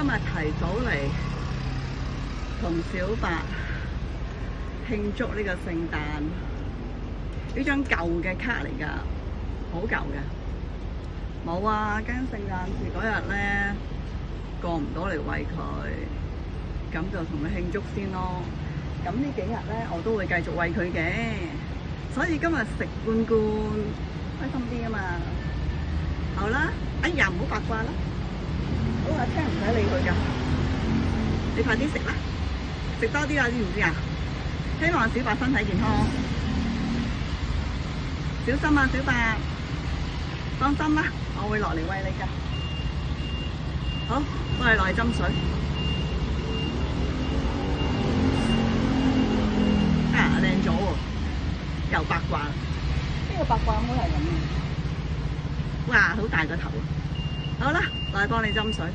日提早嚟同小白慶祝呢個聖誕。呢張舊嘅卡嚟㗎，好舊嘅。冇啊，驚聖誕節嗰日咧過唔到嚟餵佢，咁就同佢慶祝先咯。咁呢幾日咧我都會繼續餵佢嘅，所以今日食罐罐開心啲啊嘛。好啦，哎呀唔好八卦啦，好啊，聽唔使理佢㗎，你快啲食啦，食多啲啊，知唔知啊？希望小白身體健康，小心啊，小白，放心啦，我會落嚟餵你㗎。好，我哋落嚟斟水。啊，靚咗喎，又八卦。呢個八卦好嚟飲啊！哇，好大個頭啊！好啦，落嚟幫你斟水。